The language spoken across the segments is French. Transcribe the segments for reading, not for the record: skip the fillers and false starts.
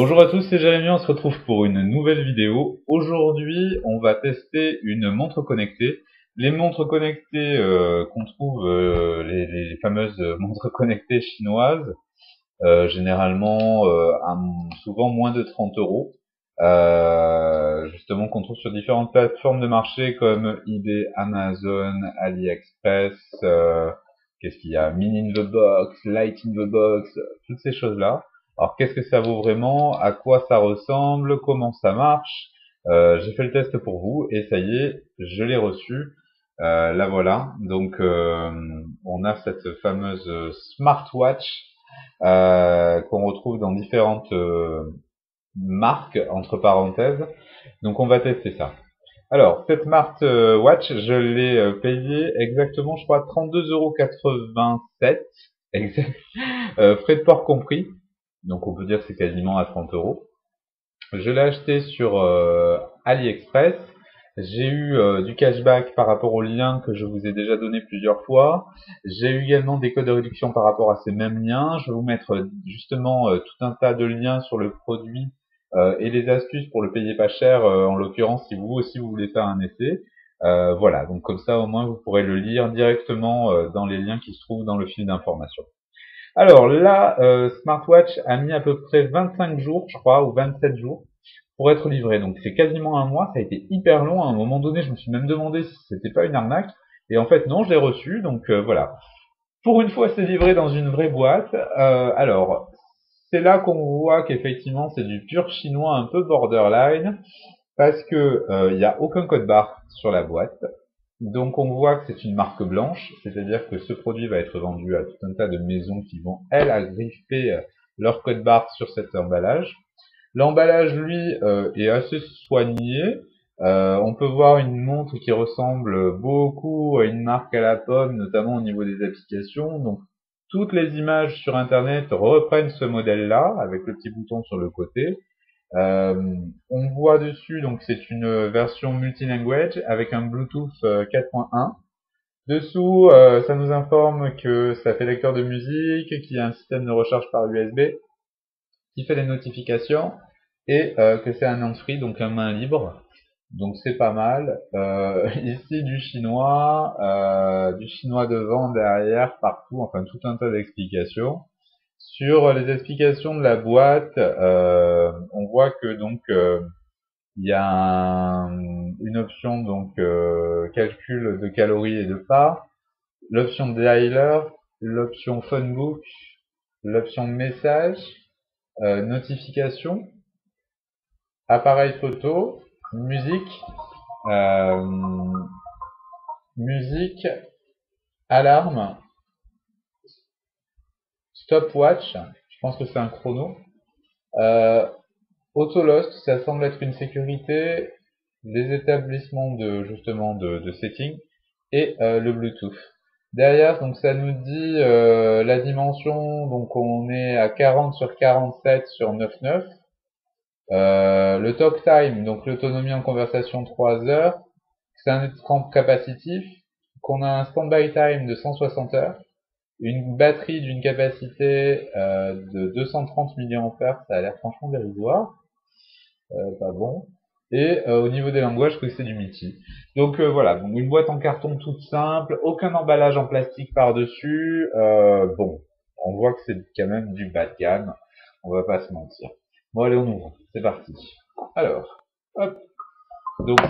Bonjour à tous, c'est Jérémy, on se retrouve pour une nouvelle vidéo. Aujourd'hui, on va tester une montre connectée. Les montres connectées qu'on trouve, les fameuses montres connectées chinoises, généralement souvent moins de 30 euros. Justement qu'on trouve sur différentes plateformes de marché comme eBay, Amazon, AliExpress, qu'est-ce qu'il y a, Mini in the Box, Light in the Box, toutes ces choses-là. Alors qu'est-ce que ça vaut vraiment, à quoi ça ressemble, comment ça marche. J'ai fait le test pour vous et ça y est, je l'ai reçu. La voilà. Donc on a cette fameuse smartwatch qu'on retrouve dans différentes marques, entre parenthèses. Donc on va tester ça. Alors, cette smartwatch, je l'ai payée exactement, je crois, 32,87 €, exact, frais de port compris. Donc on peut dire que c'est quasiment à 30 euros. Je l'ai acheté sur AliExpress. J'ai eu du cashback par rapport au lien que je vous ai déjà donné plusieurs fois. J'ai eu également des codes de réduction par rapport à ces mêmes liens. Je vais vous mettre justement tout un tas de liens sur le produit et les astuces pour le payer pas cher, en l'occurrence si vous aussi vous voulez faire un essai. Voilà, donc comme ça au moins vous pourrez le lire directement dans les liens qui se trouvent dans le fil d'information. Alors la smartwatch a mis à peu près 25 jours, je crois, ou 27 jours pour être livrée. Donc c'est quasiment un mois, ça a été hyper long. À un moment donné, je me suis même demandé si c'était pas une arnaque. Et en fait, non, je l'ai reçu. Donc voilà. Pour une fois, c'est livré dans une vraie boîte. Alors, c'est là qu'on voit qu'effectivement, c'est du pur chinois un peu borderline. Parce que il n'y a aucun code barre sur la boîte. Donc on voit que c'est une marque blanche, c'est-à-dire que ce produit va être vendu à tout un tas de maisons qui vont, elles, agripper leur code barre sur cet emballage. L'emballage, lui, est assez soigné. On peut voir une montre qui ressemble beaucoup à une marque à la pomme, notamment au niveau des applications. Donc toutes les images sur Internet reprennent ce modèle-là, avec le petit bouton sur le côté. On voit dessus, donc c'est une version multilanguage avec un Bluetooth 4.1. Dessous, ça nous informe que ça fait lecteur de musique, qu'il y a un système de recharge par USB, qui fait les notifications, et que c'est un hands-free, donc un main libre. Donc c'est pas mal. Ici du chinois devant, derrière, partout, enfin tout un tas d'explications. Sur les explications de la boîte, on voit que donc il y a une option donc calcul de calories et de pas, l'option dialer, l'option phonebook, l'option message, notification, appareil photo, musique, musique, alarme, stopwatch, je pense que c'est un chrono, Autolost, ça semble être une sécurité, les établissements de setting et le Bluetooth. Derrière, donc ça nous dit la dimension, donc on est à 40 sur 47 sur 9,9. Le talk time, donc l'autonomie en conversation 3 heures. C'est un écran capacitif, qu'on a un standby time de 160 heures. Une batterie d'une capacité de 230 mAh, ça a l'air franchement dérisoire. Pas bon. Et au niveau des langages, que c'est du MIDI. Donc voilà, donc une boîte en carton toute simple, aucun emballage en plastique par-dessus. Bon, on voit que c'est quand même du bas de gamme, on va pas se mentir. Bon allez, on ouvre, c'est parti. Alors, hop. Donc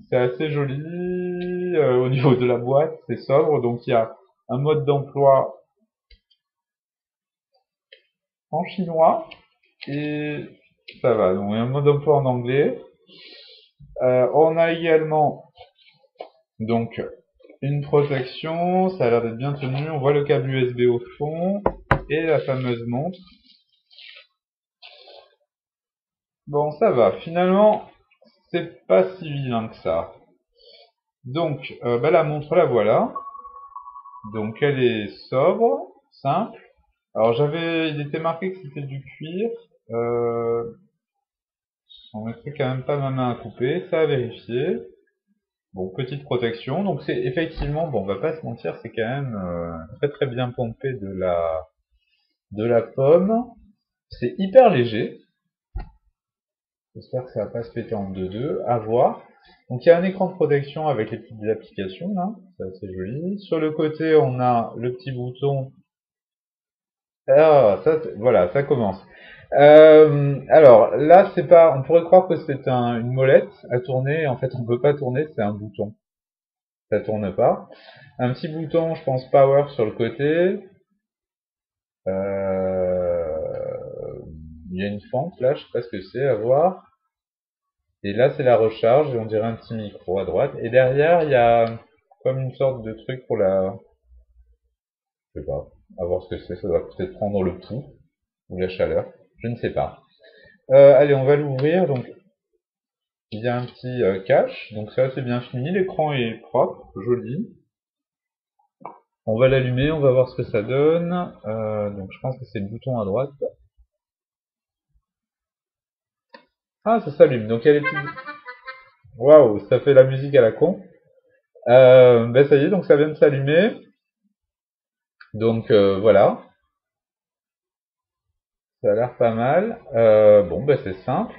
c'est assez joli au niveau de la boîte, c'est sobre. Donc il y a un mode d'emploi en chinois et ça va. Donc il y a un mode d'emploi en anglais. On a également donc une protection, ça a l'air d'être bien tenu. On voit le câble USB au fond et la fameuse montre. Bon, ça va. Finalement, c'est pas si vilain que ça. Donc, la montre, la voilà. Donc, elle est sobre, simple. Alors, il était marqué que c'était du cuir. On mettrait quand même pas ma main à couper, ça à vérifier. Bon, petite protection. Donc, c'est effectivement, bon, on va pas se mentir, c'est quand même très très bien pompé de la pomme. C'est hyper léger. J'espère que ça va pas se péter en deux-deux. À voir. Donc il y a un écran de protection avec les petites applications là. C'est assez joli. Sur le côté, on a le petit bouton. Ah, ça, voilà, ça commence. Alors là, c'est pas. On pourrait croire que c'est une molette à tourner. En fait, on peut pas tourner. C'est un bouton. Ça tourne pas. Un petit bouton, je pense, power sur le côté. Il y a une fente là, je sais pas ce que c'est, à voir. Et là, c'est la recharge, et on dirait un petit micro à droite. Et derrière, il y a comme une sorte de truc pour la... Je sais pas, à voir ce que c'est. Ça doit peut-être prendre le pouls ou la chaleur. Je ne sais pas. Allez, on va l'ouvrir. Donc, il y a un petit cache. Donc ça, c'est bien fini. L'écran est propre, joli. On va l'allumer, on va voir ce que ça donne. Donc, je pense que c'est le bouton à droite. Ah, ça s'allume. Donc, il y a les petits... Waouh, ça fait la musique à la con. Ben ça y est, donc ça vient de s'allumer. Donc voilà, ça a l'air pas mal. Bon, ben c'est simple.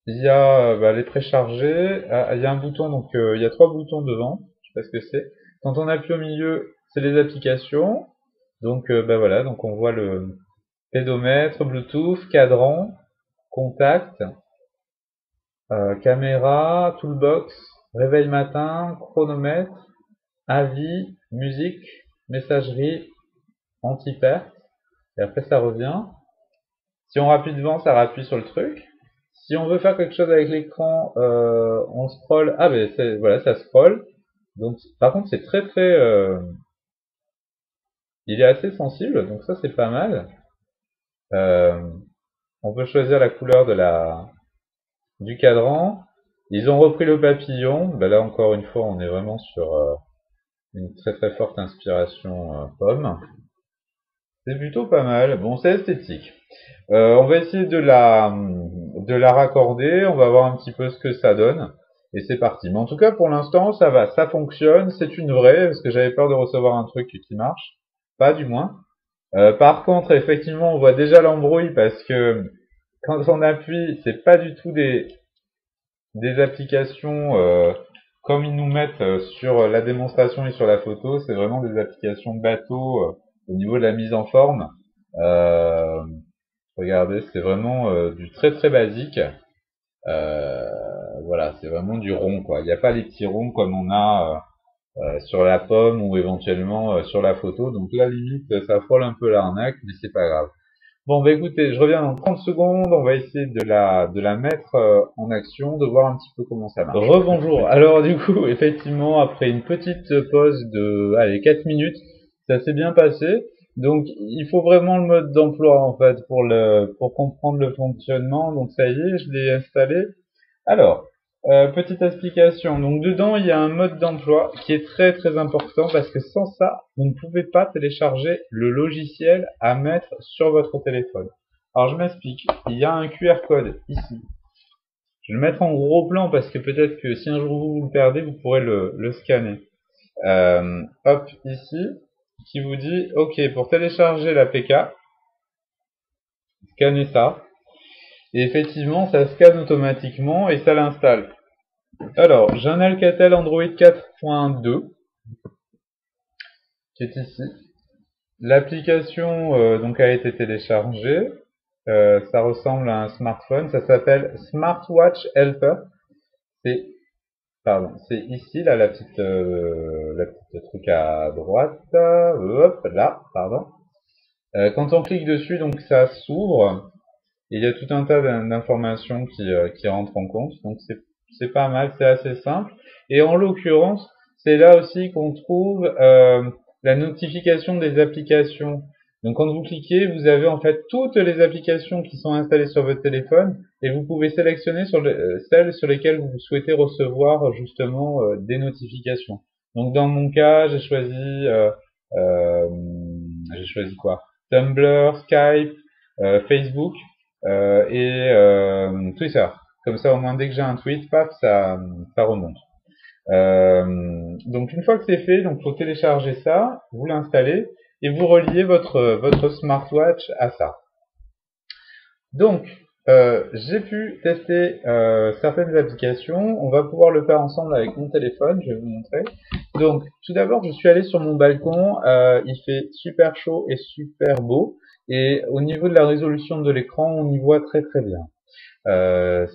Il y a les précharger. Il y a un bouton, donc il y a trois boutons devant. Je sais pas ce que c'est. Quand on appuie au milieu, c'est les applications. Donc ben voilà, donc on voit le pédomètre, Bluetooth, cadran, contact, caméra, toolbox, réveil matin, chronomètre, avis, musique, messagerie, anti-perte. Et après ça revient. Si on rappuie devant, ça rappuie sur le truc. Si on veut faire quelque chose avec l'écran, on scroll. Ah ben voilà, ça scroll. Donc par contre c'est très très, il est assez sensible, donc ça c'est pas mal. Euh, on peut choisir la couleur du cadran. Ils ont repris le papillon. Ben là encore une fois, on est vraiment sur une très très forte inspiration pomme. C'est plutôt pas mal. Bon, c'est esthétique. On va essayer de la raccorder, on va voir un petit peu ce que ça donne, et c'est parti. Mais en tout cas, pour l'instant, ça va, ça fonctionne, c'est une vraie, parce que j'avais peur de recevoir un truc qui marche, pas du moins. Par contre, effectivement, on voit déjà l'embrouille, parce que quand on appuie, c'est pas du tout des applications comme ils nous mettent sur la démonstration et sur la photo, c'est vraiment des applications bateau au niveau de la mise en forme. Euh, Regardez, c'est vraiment du très très basique. Euh, voilà, c'est vraiment du rond, quoi. Il n'y a pas les petits ronds comme on a sur la pomme ou éventuellement sur la photo. Donc là, limite, ça frôle un peu l'arnaque, mais c'est pas grave. Bon, bah écoutez, je reviens dans 30 secondes. On va essayer de la mettre en action, de voir un petit peu comment ça marche. Rebonjour. Alors du coup, effectivement, après une petite pause de, allez, 4 minutes, ça s'est bien passé. Donc, il faut vraiment le mode d'emploi en fait pour comprendre le fonctionnement. Donc ça y est, je l'ai installé. Alors, petite explication. Donc dedans, il y a un mode d'emploi qui est très très important parce que sans ça, vous ne pouvez pas télécharger le logiciel à mettre sur votre téléphone. Alors je m'explique. Il y a un QR code ici. Je vais le mettre en gros plan parce que peut-être que si un jour vous le perdez, vous pourrez le scanner. Hop, ici, qui vous dit, OK, pour télécharger l'APK, scannez ça. Et effectivement, ça scanne automatiquement et ça l'installe. Alors, j'ai un Alcatel Android 4.2 qui est ici. L'application donc a été téléchargée. Ça ressemble à un smartphone. Ça s'appelle Smartwatch Helper. C'est c'est ici là la petite truc à droite. Hop là, pardon. Quand on clique dessus, donc ça s'ouvre. Il y a tout un tas d'informations qui rentrent en compte. Donc c'est pas mal, c'est assez simple. Et en l'occurrence, c'est là aussi qu'on trouve la notification des applications. Donc quand vous cliquez, vous avez en fait toutes les applications qui sont installées sur votre téléphone et vous pouvez sélectionner celles sur lesquelles vous souhaitez recevoir justement des notifications. Donc dans mon cas, euh, j'ai choisi quoi? Tumblr, Skype, Facebook et Twitter. Comme ça, au moins, dès que j'ai un tweet, paf, ça remonte. Donc, une fois que c'est fait, donc faut télécharger ça, vous l'installez, et vous reliez votre smartwatch à ça. Donc, j'ai pu tester certaines applications. On va pouvoir le faire ensemble avec mon téléphone, je vais vous montrer. Donc, tout d'abord, je suis allé sur mon balcon. Il fait super chaud et super beau. Et au niveau de la résolution de l'écran, on y voit très très bien.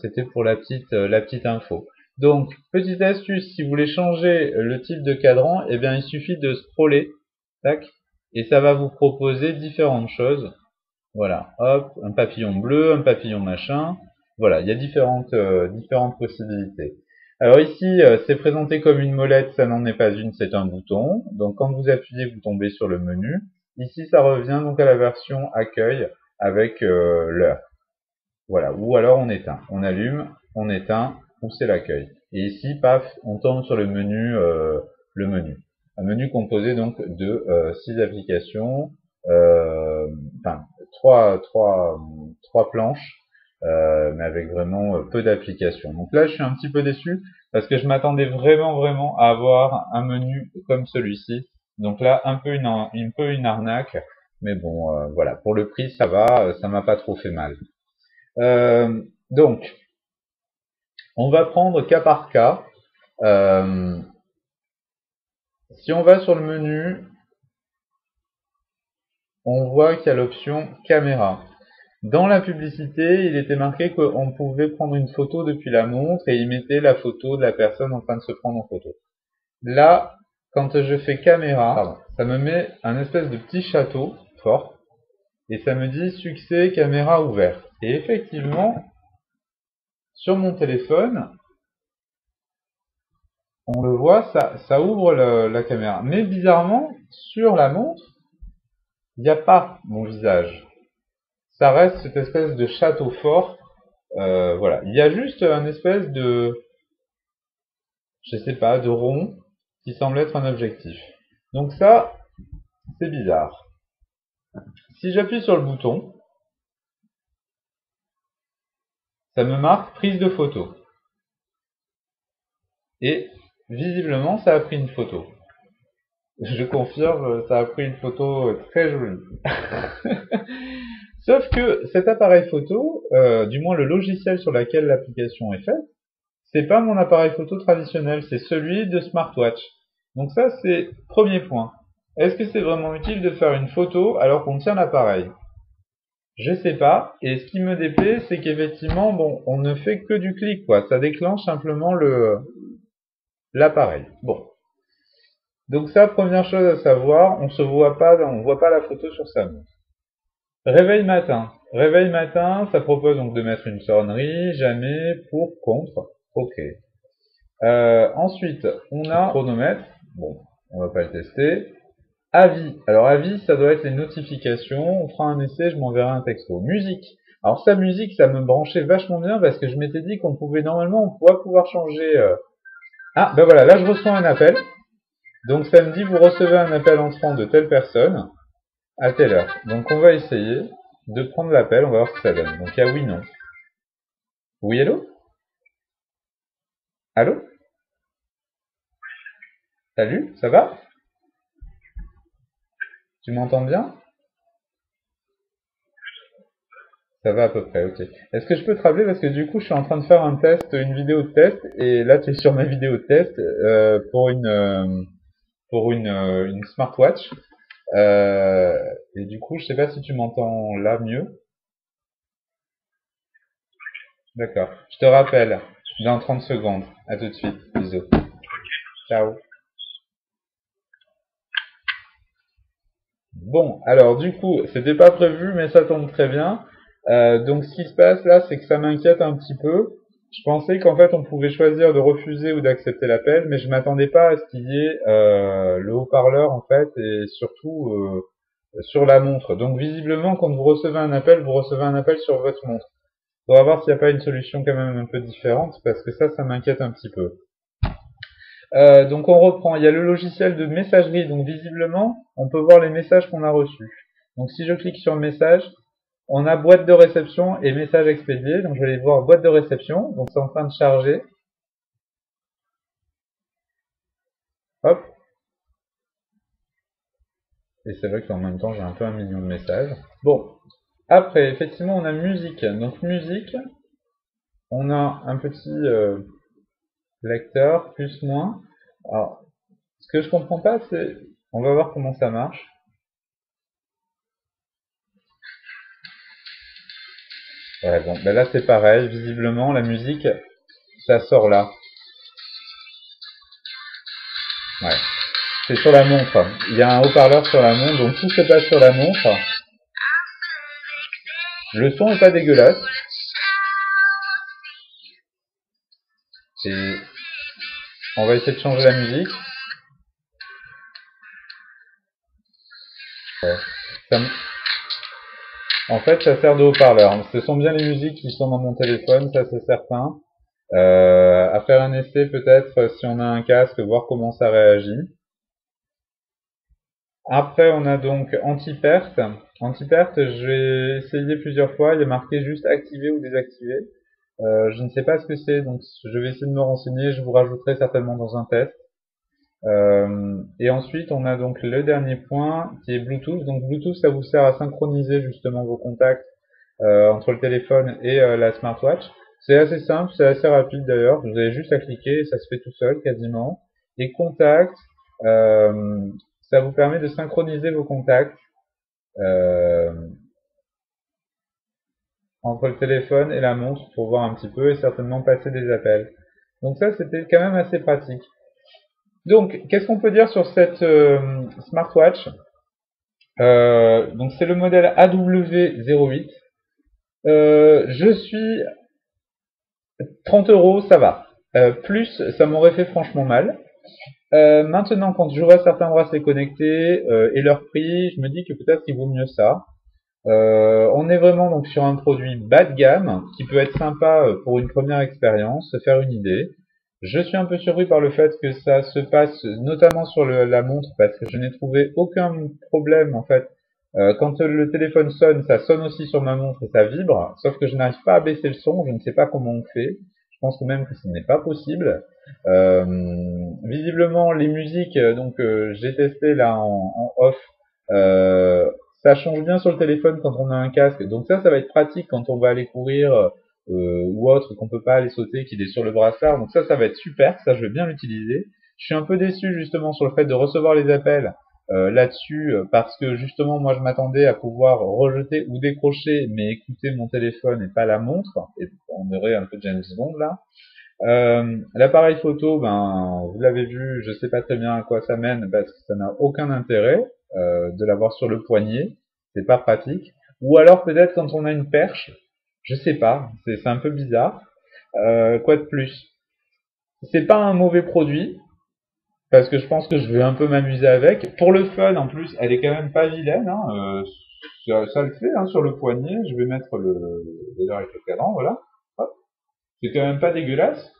C'était pour la petite info. Donc, petite astuce, si vous voulez changer le type de cadran, eh bien, il suffit de scroller, tac, et ça va vous proposer différentes choses. Voilà, hop, un papillon bleu, un papillon machin. Voilà, il y a différentes possibilités. Alors ici, c'est présenté comme une molette, ça n'en est pas une, c'est un bouton. Donc quand vous appuyez, vous tombez sur le menu. Ici, ça revient donc à la version accueil avec l'heure. Voilà, ou alors on éteint. On allume, on éteint, ou c'est l'accueil. Et ici, paf, on tombe sur le menu. Un menu composé donc de 6 applications, enfin trois planches, mais avec vraiment peu d'applications. Donc là, je suis un petit peu déçu parce que je m'attendais vraiment à avoir un menu comme celui-ci. Donc là, un peu une arnaque, mais bon, voilà, pour le prix, ça va, ça m'a pas trop fait mal. Donc, on va prendre cas par cas. Si on va sur le menu, on voit qu'il y a l'option caméra. Dans la publicité, il était marqué qu'on pouvait prendre une photo depuis la montre et il mettait la photo de la personne en train de se prendre en photo. Là, quand je fais caméra, ça me met un espèce de petit château fort et ça me dit succès caméra ouvert. Et effectivement, sur mon téléphone, on le voit, ça ouvre la caméra. Mais bizarrement, sur la montre, il n'y a pas mon visage. Ça reste cette espèce de château fort. Voilà. Il y a juste un espèce de, je sais pas, de rond qui semble être un objectif. Donc ça, c'est bizarre. Si j'appuie sur le bouton, ça me marque prise de photo. Et visiblement, ça a pris une photo. Je confirme, ça a pris une photo très jolie. Sauf que cet appareil photo, du moins le logiciel sur lequel l'application est faite, c'est pas mon appareil photo traditionnel, c'est celui de smartwatch. Donc ça, c'est premier point. Est-ce que c'est vraiment utile de faire une photo alors qu'on tient l'appareil? Je sais pas. Et ce qui me déplaît, c'est qu'effectivement, bon, on ne fait que du clic, quoi. Ça déclenche simplement l'appareil. Bon. Donc ça, première chose à savoir, on voit pas la photo sur sa montre. Réveil matin. Réveil matin, ça propose donc de mettre une sonnerie, jamais, pour, contre. Ok. Ensuite, on a chronomètre. Bon, on va pas le tester. Avis. Alors avis, ça doit être les notifications. On fera un essai, je m'enverrai un texto. Musique. Alors ça, musique, ça me branchait vachement bien parce que je m'étais dit qu'on pouvait normalement, on va pouvoir changer. Ah, ben voilà, là je reçois un appel. Donc ça me dit vous recevez un appel entrant de telle personne à telle heure. Donc on va essayer de prendre l'appel, on va voir ce que ça donne. Donc il y a oui, non. Oui, allô? Allô? Salut, ça va? Tu m'entends bien? Ça va à peu près, ok. Est-ce que je peux te rappeler parce que du coup je suis en train de faire un test, une vidéo de test, et là tu es sur ma vidéo de test pour une smartwatch. Et du coup je sais pas si tu m'entends là mieux. D'accord. Je te rappelle dans 30 secondes. À tout de suite. Bisous. Ciao. Bon, alors du coup, c'était pas prévu, mais ça tombe très bien. Donc ce qui se passe là, c'est que ça m'inquiète un petit peu. Je pensais qu'en fait on pouvait choisir de refuser ou d'accepter l'appel, mais je m'attendais pas à ce qu'il y ait le haut-parleur en fait, et surtout sur la montre. Donc visiblement, quand vous recevez un appel sur votre montre. On va voir s'il n'y a pas une solution quand même un peu différente, parce que ça m'inquiète un petit peu. Donc on reprend, il y a le logiciel de messagerie, donc visiblement, on peut voir les messages qu'on a reçus. Donc si je clique sur message, on a boîte de réception et message expédié, donc je vais aller voir boîte de réception, donc c'est en train de charger. Hop, Et c'est vrai qu'en même temps, j'ai un peu 1 million de messages. Bon, après, effectivement, on a musique. Donc musique, on a un petit lecteur, plus, moins. Alors, ce que je comprends pas, c'est... On va voir comment ça marche. Ouais, bon, ben là c'est pareil, visiblement, la musique, ça sort là. Ouais. C'est sur la montre. Il y a un haut-parleur sur la montre, donc tout se passe sur la montre. Le son est pas dégueulasse. Et on va essayer de changer la musique. Ouais. Ça En fait, ça sert de haut-parleur. Ce sont bien les musiques qui sont dans mon téléphone, ça c'est certain. À faire un essai peut-être si on a un casque, voir comment ça réagit. Après, on a donc anti-perte. Anti-perte, je vais essayer plusieurs fois. Il est marqué juste activer ou désactiver. Je ne sais pas ce que c'est, donc je vais essayer de me renseigner. Je vous rajouterai certainement dans un test. Et ensuite, on a donc le dernier point qui est Bluetooth. Donc Bluetooth, ça vous sert à synchroniser justement vos contacts entre le téléphone et la smartwatch. C'est assez simple, c'est assez rapide d'ailleurs. Vous avez juste à cliquer et ça se fait tout seul quasiment. Et contacts, ça vous permet de synchroniser vos contacts euh, entre le téléphone et la montre pour voir un petit peu et certainement passer des appels. Donc ça, c'était quand même assez pratique. Donc, qu'est-ce qu'on peut dire sur cette smartwatch? Donc c'est le modèle AW08. Je suis 30 euros, ça va. Plus, ça m'aurait fait franchement mal. Maintenant, quand je vois certains bracelets connectés et leur prix, je me dis que peut-être il vaut mieux ça. On est vraiment donc sur un produit bas de gamme qui peut être sympa pour une première expérience, se faire une idée. Je suis un peu surpris par le fait que ça se passe notamment sur la montre parce que je n'ai trouvé aucun problème en fait. Quand le téléphone sonne, ça sonne aussi sur ma montre et ça vibre, sauf que je n'arrive pas à baisser le son, je ne sais pas comment on fait. Je pense même que ce n'est pas possible. Euh, Visiblement, les musiques, donc j'ai testé là en off, euh, ça change bien sur le téléphone quand on a un casque. Donc ça va être pratique quand on va aller courir ou autre, qu'on peut pas aller sauter, qu'il est sur le brassard. Donc ça va être super. Ça, je vais bien l'utiliser. Je suis un peu déçu justement sur le fait de recevoir les appels là-dessus parce que justement moi je m'attendais à pouvoir rejeter ou décrocher mais écouter mon téléphone et pas la montre. Et on aurait un peu James Bond là. L'appareil photo, ben vous l'avez vu, je sais pas très bien à quoi ça mène parce que ça n'a aucun intérêt de l'avoir sur le poignet, c'est pas pratique. Ou alors peut-être quand on a une perche, je sais pas, c'est un peu bizarre. Quoi de plus? C'est pas un mauvais produit parce que je pense que je vais un peu m'amuser avec. Pour le fun, en plus, elle est quand même pas vilaine. Hein, ça le fait hein, sur le poignet. Je vais mettre d'ailleurs avec le cadran, voilà. Hop. C'est quand même pas dégueulasse.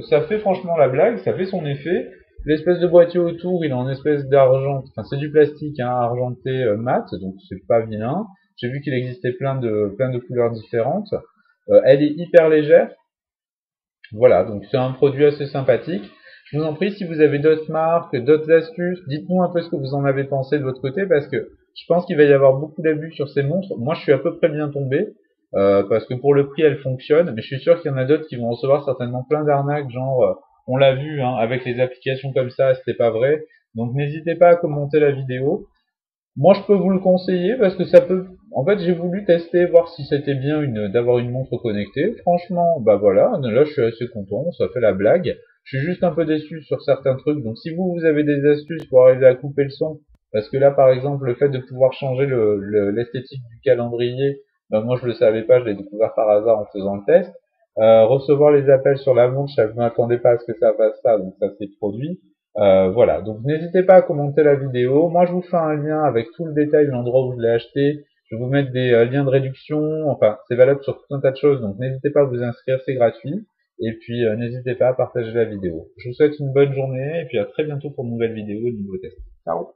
Ça fait franchement la blague, ça fait son effet. L'espèce de boîtier autour, il est en espèce d'argent, enfin c'est du plastique hein, argenté mat, donc c'est pas vilain. J'ai vu qu'il existait plein de couleurs différentes. Elle est hyper légère. Voilà, donc c'est un produit assez sympathique. Je vous en prie, si vous avez d'autres marques, d'autres astuces, dites-nous un peu ce que vous en avez pensé de votre côté, parce que je pense qu'il va y avoir beaucoup d'abus sur ces montres. Moi, je suis à peu près bien tombé, parce que pour le prix, elles fonctionnent, mais je suis sûr qu'il y en a d'autres qui vont recevoir certainement plein d'arnaques, genre, on l'a vu, hein, avec les applications comme ça, c'était pas vrai. Donc n'hésitez pas à commenter la vidéo. Moi, je peux vous le conseiller parce que ça peut. En fait, j'ai voulu tester, voir si c'était bien d'avoir une montre connectée. Franchement, bah voilà, là, je suis assez content. Ça fait la blague. Je suis juste un peu déçu sur certains trucs. Donc, si vous avez des astuces pour arriver à couper le son, parce que là, par exemple, le fait de pouvoir changer l'esthétique du calendrier, bah moi, je le savais pas. Je l'ai découvert par hasard en faisant le test. Recevoir les appels sur la montre, je ne m'attendais pas à ce que ça fasse ça, donc ça s'est produit. Voilà, donc n'hésitez pas à commenter la vidéo. Moi, je vous fais un lien avec tout le détail de l'endroit où je l'ai acheté. Je vais vous mettre des liens de réduction. Enfin, c'est valable sur tout un tas de choses, donc n'hésitez pas à vous inscrire, c'est gratuit. Et puis, n'hésitez pas à partager la vidéo. Je vous souhaite une bonne journée et puis à très bientôt pour une nouvelle vidéo et de nouveaux tests. Ciao.